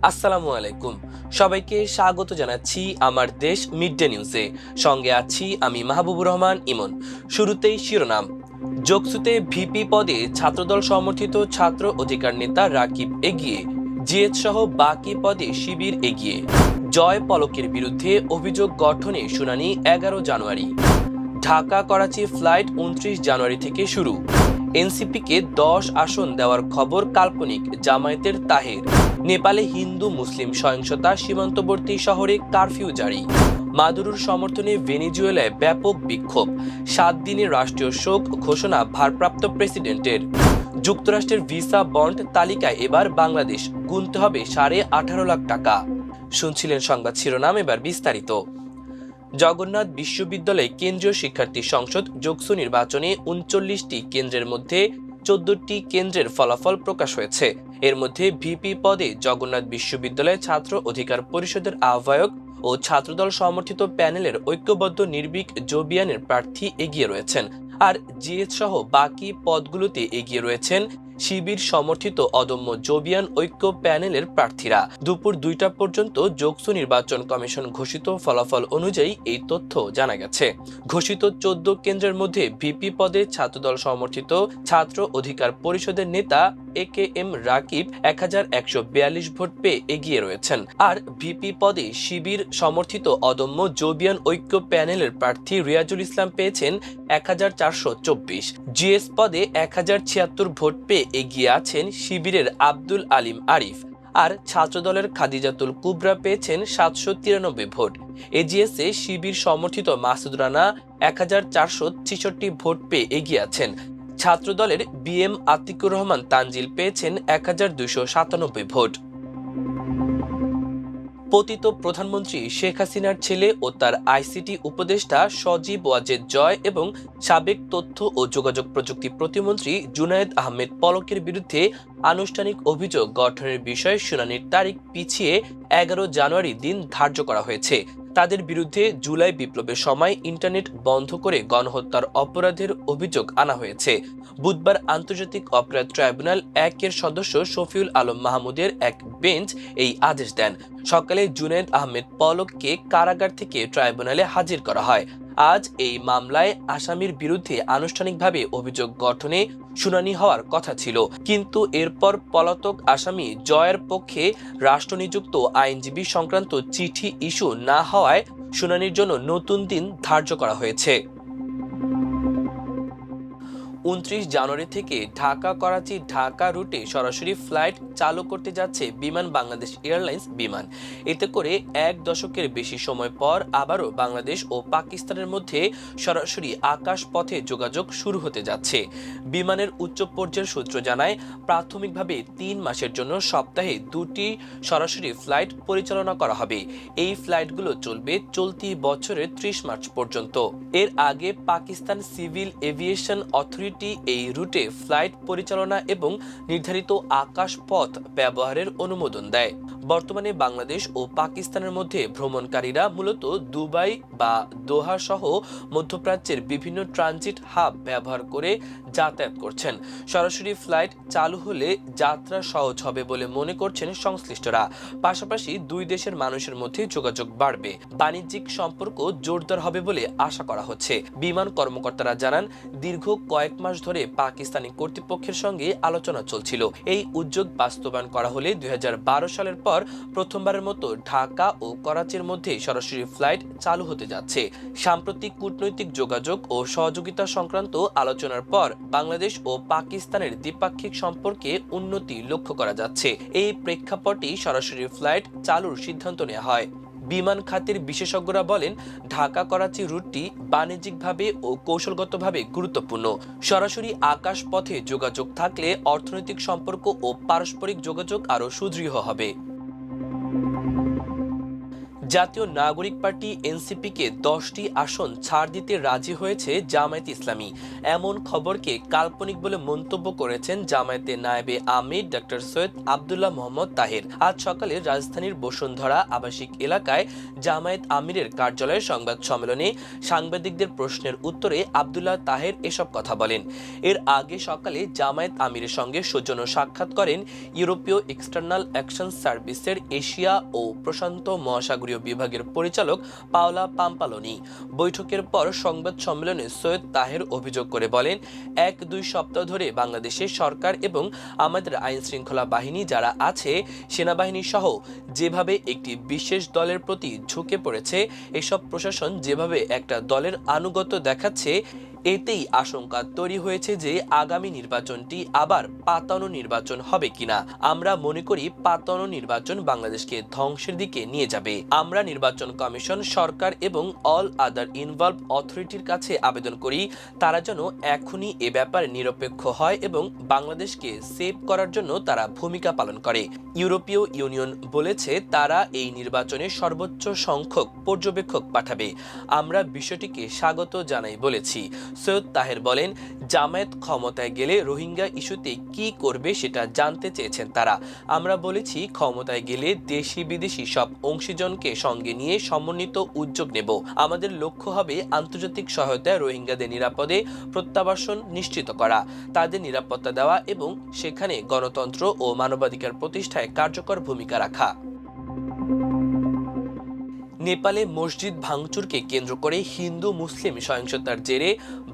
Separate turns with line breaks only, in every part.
আসসালামু আলাইকুম। সবাইকে স্বাগত জানাচ্ছি আমার দেশ মিড ডে নিউজে। সঙ্গে আছি আমি মাহবুবুর রহমান ইমন। শুরুতেই শিরোনাম। যোগসুতে ভিপি পদে ছাত্রদল সমর্থিত ছাত্র অধিকার নেতা রাকিব এগিয়ে, জিএচ সহ বাকি পদে শিবির এগিয়ে। জয় পলকের বিরুদ্ধে অভিযোগ গঠনে শুনানি 11 জানুয়ারি। ঢাকা করাচি ফ্লাইট 29 জানুয়ারি থেকে শুরু। এনসিপিকে 10 আসন দেওয়ার খবর কাল্পনিক, জামায়াতের তাহের। নেপালে হিন্দু মুসলিম সহিংসতা, সীমান্তবর্তী শহরে কারফিউ জারি। মাদুরোর সমর্থনে ভেনেজুয়েলায় ব্যাপক বিক্ষোভ। 7 দিনের রাষ্ট্রীয় শোক ঘোষণা ভারপ্রাপ্ত প্রেসিডেন্টের। যুক্তরাষ্ট্রের ভিসা বন্ড তালিকায় এবার বাংলাদেশ, গুনতে হবে 18.5 লাখ টাকা। শুনছিলেন সংবাদ শিরোনাম, এবার বিস্তারিত। জগন্নাথ বিশ্ববিদ্যালয় কেন্দ্রীয় শিক্ষার্থী সংসদ যোগসু নির্বাচনে 39টি কেন্দ্রের মধ্যে 14টি কেন্দ্রের ফলাফল প্রকাশ হয়েছে। এর মধ্যে ভিপি পদে জগন্নাথ বিশ্ববিদ্যালয় ছাত্র অধিকার পরিষদের আহ্বায়ক ও ছাত্রদল সমর্থিত প্যানেলের ঐক্যবদ্ধ নির্ভীক জোবিয়ানের প্রার্থী এগিয়ে রয়েছেন। আর জিএচ সহ বাকি পদগুলোতে এগিয়ে রয়েছেন শিবির সমর্থিত অদম্য জোবিয়ান ঐক্য প্যানেলের প্রার্থীরা। দুপুর 2টা পর্যন্ত যোগসু নির্বাচন কমিশন ঘোষিত ফলাফল অনুযায়ী এই তথ্য জানা গেছে। ঘোষিত 14 কেন্দ্রের মধ্যে ভিপি পদে ছাত্রদল সমর্থিত ছাত্র অধিকার পরিষদের নেতা একেএম রাকিব 1142 ভোট পেয়ে এগিয়ে রয়েছেন। আর ভিপি পদে শিবির সমর্থিত অদম্য জোবিয়ান ঐক্য প্যানেলের প্রার্থী রিয়াজুল ইসলাম পেয়েছেন 1424। জিএস পদে 1076 ভোট পেয়ে এগিয়ে আছেন শিবিরের আব্দুল আলিম আরিফ। আর ছাত্রদলের খাদিজাতুল কুবরা পেয়েছেন 793 ভোট। এজিএসে শিবির সমর্থিত মাসুদ রানা 1466 ভোট পেয়ে এগিয়ে আছেন। ছাত্রদলের বিএম আতিকুর রহমান তানজিল পেয়েছেন 1297 ভোট। পতিত প্রধানমন্ত্রী শেখ হাসিনার ছেলে ও তার আইসিটি উপদেষ্টা সজীব ওয়াজেদ জয় এবং সাবেক তথ্য ও যোগাযোগ প্রযুক্তি প্রতিমন্ত্রী জুনায়েদ আহমেদ পলকের বিরুদ্ধে আনুষ্ঠানিক অভিযোগ গঠনের বিষয়ে শুনানির তারিখ পিছিয়ে 11 জানুয়ারি দিন ধার্য করা হয়েছে। তাদের বিরুদ্ধে জুলাই বিপ্লবের সময় ইন্টারনেট বন্ধ করে গণহত্যার অপরাধের অভিযোগ আনা হয়েছে। বুধবার আন্তর্জাতিক অপরাধ ট্রাইব্যুনাল 1 এর সদস্য শফিউল আলম মাহমুদের এক বেঞ্চ এই আদেশ দেন। সকালে জুনায়েদ আহমেদ পলককে কারাগার থেকে ট্রাইব্যুনালে হাজির করা হয়। আজ এই মামলায় আসামির বিরুদ্ধে আনুষ্ঠানিকভাবে অভিযোগ গঠনে শুনানি হওয়ার কথা ছিল, কিন্তু এরপর পলাতক আসামি জয়ের পক্ষে রাষ্ট্রনিযুক্ত আইনজীবী সংক্রান্ত চিঠি ইস্যু না হওয়ায় শুনানির জন্য নতুন দিন ধার্য করা হয়েছে। 29 জানুয়ারি থেকে ঢাকা করাচি ঢাকা রুটে সরাসরি ফ্লাইট চালু করতে যাচ্ছে বিমান বাংলাদেশ এয়ারলাইন্স বিমান। এতে করে 1 দশকের বেশি সময় পর আবারও বাংলাদেশ ও পাকিস্তানের মধ্যে সরাসরি আকাশ পথে যোগাযোগ শুরু হতে যাচ্ছে। বিমানের উচ্চ পর্যায়ের সূত্র জানায়, প্রাথমিকভাবে 3 মাসের জন্য সপ্তাহে 2টি সরাসরি ফ্লাইট পরিচালনা করা হবে। এই ফ্লাইটগুলো চলবে চলতি বছরের 30 মার্চ পর্যন্ত। এর আগে পাকিস্তান সিভিল এভিয়েশন অথরিটি এই রুটে ফ্লাইট পরিচালনা এবং নির্ধারিত আকাশ পথ ব্যবহারের অনুমোদন দেয়। বর্তমানে বাংলাদেশ ও পাকিস্তানের মধ্যে ভ্রমণকারীরা মূলত দুবাই বা দোহা সহ মধ্যপ্রাচ্যের বিভিন্ন ট্রানজিট হাব ব্যবহার করে যাতায়াত করছেন। সরাসরি ফ্লাইট চালু হলে যাত্রা সহজ হবে বলে মনে করছেন সংশ্লিষ্টরা। পাশাপাশি দুই দেশের মানুষের মধ্যে যোগাযোগ বাড়বে, বাণিজ্যিক সম্পর্ক জোরদার হবে বলে আশা করা হচ্ছে। বিমান কর্মকর্তারা জানান, দীর্ঘ কয়েক মাস ধরে পাকিস্তানি কর্তৃপক্ষের সঙ্গে আলোচনা চলছিল। এই উদ্যোগ বাস্তবায়ন করা হলে 2012 সালের পর প্রথমবারের মতো ঢাকা ও করাচির মধ্যে সরাসরি ফ্লাইট চালু হতে যাচ্ছে। সাম্প্রতিক কূটনৈতিক যোগাযোগ ও সহযোগিতা সংক্রান্ত আলোচনার পর বাংলাদেশ ও পাকিস্তানের দ্বিপাক্ষিক সম্পর্কে উন্নতি লক্ষ্য করা যাচ্ছে। এই প্রেক্ষাপটেই সরাসরি ফ্লাইট চালুর সিদ্ধান্ত নেওয়া হয়। বিমান খাতের বিশেষজ্ঞরা বলেন, ঢাকা করাচি রুটটি বাণিজ্যিকভাবে ও কৌশলগতভাবে গুরুত্বপূর্ণ। সরাসরি আকাশ পথে যোগাযোগ থাকলে অর্থনৈতিক সম্পর্ক ও পারস্পরিক যোগাযোগ আরও সুদৃঢ় হবে। জাতীয় নাগরিক পার্টি এনসিপিকে 10টি আসন ছাড় দিতে রাজি হয়েছে জামায়াতে ইসলামী। এমন খবরকে কাল্পনিক বলে মন্তব্য করেছেন জামায়াতে নায়েবে আমির ডক্টর সৈয়দ আব্দুল্লাহ মোহাম্মদ তাহের। আজ সকালে রাজধানীর বসুন্ধরা আবাসিক এলাকায় জামায়াত আমিরের কার্যালয়ের সংবাদ সম্মেলনে সাংবাদিকদের প্রশ্নের উত্তরে আব্দুল্লাহ তাহের এসব কথা বলেন। এর আগে সকালে জামায়াত আমিরের সঙ্গে সৌজন্য সাক্ষাৎ করেন ইউরোপীয় এক্সটার্নাল অ্যাকশন সার্ভিসের এশিয়া ও প্রশান্ত মহাসাগরীয় বিভাগের পরিচালক পাওলা পাম্পালোনি। বৈঠকের পর সংবাদ সম্মেলনে সৈয়দ তাহের অভিযোগ করে বলেন, 1-2 সপ্তাহ ধরে বাংলাদেশের সরকার এবং আমাদের আইন শৃঙ্খলা বাহিনী যারা আছে, সেনাবাহিনী সহ যেভাবে একটি বিশেষ দলের প্রতি ঝুঁকে পড়েছে, এসব প্রশাসন যেভাবে একটা দলের আনুগত্য দেখাচ্ছে, এতেই আশঙ্কা তৈরি হয়েছে যে আগামী নির্বাচনটি আবার পাতানো নির্বাচন হবে কিনা। আমরা মনে করি পাতানো নির্বাচন বাংলাদেশকে ধ্বংসের দিকে নিয়ে যাবে। আমরা নির্বাচন কমিশন, সরকার এবং অল আদার ইনভলভ অথরিটির কাছে আবেদন করি তারা যেন এখনই এ ব্যাপারে নিরপেক্ষ হয় এবং বাংলাদেশকে সেভ করার জন্য তারা ভূমিকা পালন করে। ইউরোপীয় ইউনিয়ন বলেছে তারা এই নির্বাচনে সর্বোচ্চ সংখ্যক পর্যবেক্ষক পাঠাবে। আমরা বিষয়টিকে স্বাগত জানাই বলেছি। সৈয়দ তাহের বলেন, জামায়াত ক্ষমতায় গেলে রোহিঙ্গা ইস্যুতে কি করবে সেটা জানতে চেয়েছেন তারা। আমরা বলেছি ক্ষমতায় গেলে দেশি বিদেশি সব অংশীজনকে সঙ্গে নিয়ে সমন্বিত উদ্যোগ নেব। আমাদের লক্ষ্য হবে আন্তর্জাতিক সহায়তায় রোহিঙ্গাদের নিরাপদে প্রত্যাবাসন নিশ্চিত করা, তাদের নিরাপত্তা দেওয়া এবং সেখানে গণতন্ত্র ও মানবাধিকার প্রতিষ্ঠায় কার্যকর ভূমিকা রাখা। নেপালে মসজিদ ভাঙচুরকে কেন্দ্র করে হিন্দু মুসলিম সহিংসতার জেরে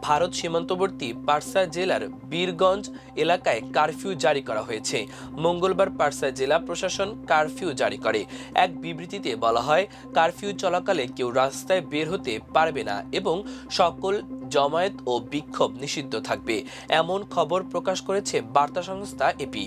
ভারত সীমান্তবর্তী পারসা জেলার বীরগঞ্জ এলাকায় কারফিউ জারি করা হয়েছে। মঙ্গলবার পারসা জেলা প্রশাসন কারফিউ জারি করে। এক বিবৃতিতে বলা হয়, কারফিউ চলাকালে কেউ রাস্তায় বের হতে পারবে না এবং সকল জমায়েত ও বিক্ষোভ নিষিদ্ধ থাকবে, এমন খবর প্রকাশ করেছে বার্তা সংস্থা এপি।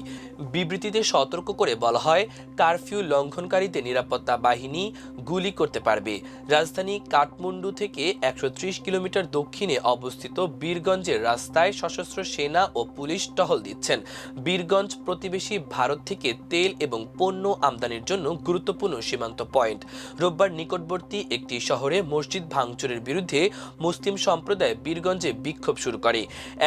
বিবৃতিতে সতর্ক করে বলা হয়, কারফিউ লঙ্ঘনকারীদের নিরাপত্তা বাহিনী গুলি করতে পারবে। রাজধানী কাঠমান্ডু থেকে 130 কিলোমিটার দক্ষিণে অবস্থিত বীরগঞ্জের রাস্তায় সশস্ত্র সেনা ও পুলিশ টহল দিচ্ছেন। বীরগঞ্জ প্রতিবেশী ভারত থেকে তেল এবং পণ্য আমদানির জন্য গুরুত্বপূর্ণ সীমান্ত পয়েন্ট। রোববার নিকটবর্তী একটি শহরে মসজিদ ভাঙচুরের বিরুদ্ধে মুসলিম সম্প্রদায় বীরগঞ্জে বিক্ষোভ শুরু করে।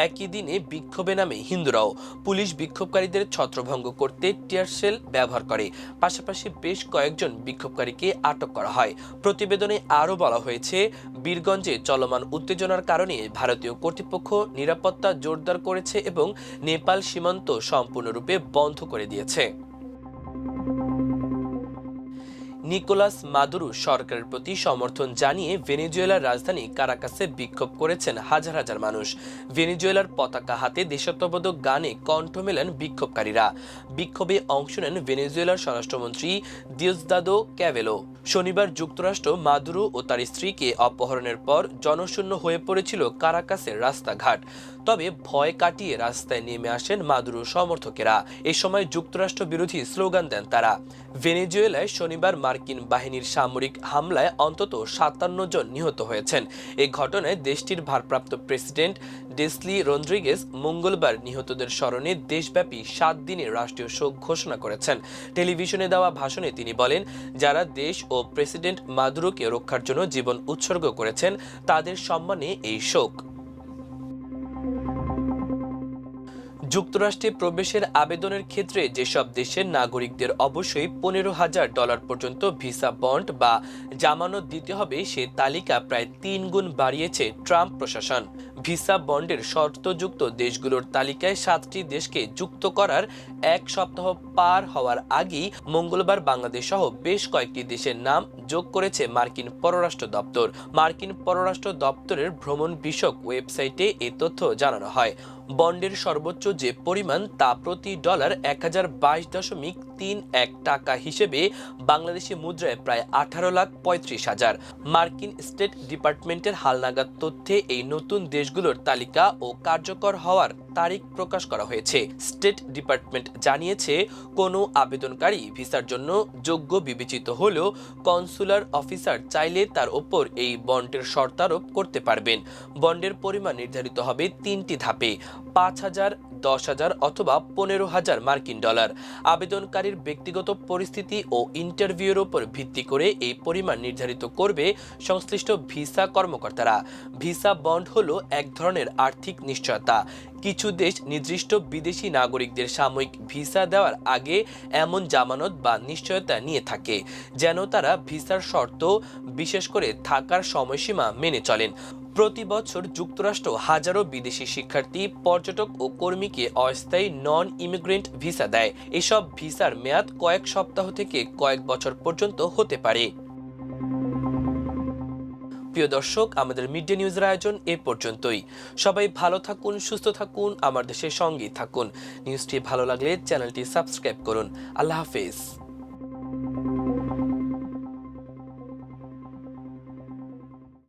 একই দিনে বিক্ষোভে নামে হিন্দুরাও। পুলিশ বিক্ষোভকারীদের ছত্রভঙ্গ করতে টিয়ারশেল ব্যবহার করে। পাশাপাশি বেশ কয়েকজন বিক্ষোভকারীকে আটক করা হয়। প্রতিবেদনে আরও বলা হয়েছে, বীরগঞ্জে চলমান উত্তেজনার কারণে ভারতীয় কর্তৃপক্ষ নিরাপত্তা জোরদার করেছে এবং নেপাল সীমান্ত সম্পূর্ণরূপে বন্ধ করে দিয়েছে। নিকোলাস মাদুরো সরকারের প্রতি সমর্থন জানিয়ে ভেনেজুয়েলার রাজধানী কারাকাসে বিক্ষোভ করেছেন হাজার হাজার মানুষ। ভেনেজুয়েলার পতাকা হাতে দেশাত্মবোধক গানে কণ্ঠ মেলেন বিক্ষোভকারীরা। বিক্ষোভে অংশ নেন ভেনেজুয়েলার স্বরাষ্ট্রমন্ত্রী দিওসদাদো ক্যাভেলো। শনিবার যুক্তরাষ্ট্র মাদুরো ও তার স্ত্রীকে অপহরণের পর জনশূন্য হয়ে পড়েছিল কারাকাসের রাস্তাঘাট। তবে ভয় কাটিয়ে রাস্তায় নেমে আসেন মাদুরো সমর্থকেরা। এ সময় যুক্তরাষ্ট্র বিরোধী স্লোগান দেন তারা। ভেনেজুয়েলায় শনিবার মার্কিন বাহিনীর সামরিক হামলায় অন্তত 57 জন নিহত হয়েছেন। এই ঘটনায় দেশটির ভারপ্রাপ্ত প্রেসিডেন্ট ডেসলি রদ্রিগেজ মঙ্গলবার নিহতদের স্মরণে দেশব্যাপী 7 দিনের রাষ্ট্রীয় শোক ঘোষণা করেছেন। টেলিভিশনে দেওয়া ভাষণে তিনি বলেন, যারা দেশ ও প্রেসিডেন্ট মাদুরোকে রক্ষার জন্য জীবন উৎসর্গ করেছেন তাদের সম্মানে এই শোক। যুক্তরাষ্ট্রে প্রবেশের আবেদনের ক্ষেত্রে যেসব দেশের নাগরিকদের অবশ্যই $15,000 পর্যন্ত ভিসা বন্ড বা জামানত দিতে হবে, সে তালিকা প্রায় 3 গুণ বাড়িয়েছে ট্রাম্প প্রশাসন। ভিসা বন্ডের শর্তযুক্ত দেশগুলোর তালিকায় 7টি দেশকে যুক্ত করার 1 সপ্তাহ পার হওয়ার আগেই মঙ্গলবার বাংলাদেশ সহ বেশ কয়েকটি দেশের নাম যোগ করেছে মার্কিন পররাষ্ট্র দপ্তর। মার্কিন পররাষ্ট্র দপ্তরের ভ্রমণ বিষয়ক ওয়েবসাইটে এই তথ্য জানানো হয়। বন্ডের সর্বোচ্চ যে পরিমাণ তা প্রতি ডলার 1022.31 টাকা হিসেবে বাংলাদেশি মুদ্রায় প্রায় 18,35,000। মার্কিন স্টেট ডিপার্টমেন্টের হালনাগাদ তথ্যে এই নতুন দেশগুলোর তালিকা ও কার্যকর হওয়ার তারিখ প্রকাশ করা হয়েছে। স্টেট ডিপার্টমেন্ট জানিয়েছে, কোনো আবেদনকারী ভিসার জন্য যোগ্য বিবেচিত হলেও কনসুলার অফিসার চাইলে তার ওপর এই বন্ডের শর্তারোপ করতে পারবেন। বন্ডের পরিমাণ নির্ধারিত হবে 3টি ধাপে। $5,000, 10,000 অথবা 15,000 মার্কিন ডলার। আবেদনকারীর ব্যক্তিগত পরিস্থিতি ও ইন্টারভিউয়ের উপর ভিত্তি করে এই পরিমাণ নির্ধারিত করবে সংশ্লিষ্ট ভিসা কর্মকর্তারা। ভিসা বন্ড হলো এক ধরনের আর্থিক নিশ্চয়তা। কিছু দেশ নির্দিষ্ট বিদেশি নাগরিকদের সাময়িক ভিসা দেওয়ার আগে এমন জামানত বা নিশ্চয়তা নিয়ে থাকে যেন তারা ভিসার শর্ত, বিশেষ করে থাকার সময়সীমা মেনে চলেন। প্রতি বছর যুক্তরাষ্ট্র হাজারো বিদেশি শিক্ষার্থী, পর্যটক ও কর্মীকে অস্থায়ী নন ইমিগ্রেন্ট ভিসা দেয়। এসব ভিসার মেয়াদ কয়েক সপ্তাহ থেকে কয়েক বছর পর্যন্ত হতে পারে। প্রিয় দর্শক, আমাদের মিড ডে নিউজের আয়োজন এ পর্যন্তই। সবাই ভালো থাকুন, সুস্থ থাকুন, আমার দেশের সঙ্গেই থাকুন। নিউজটি ভালো লাগলে চ্যানেলটি সাবস্ক্রাইব করুন। আল্লাহ হাফেজ।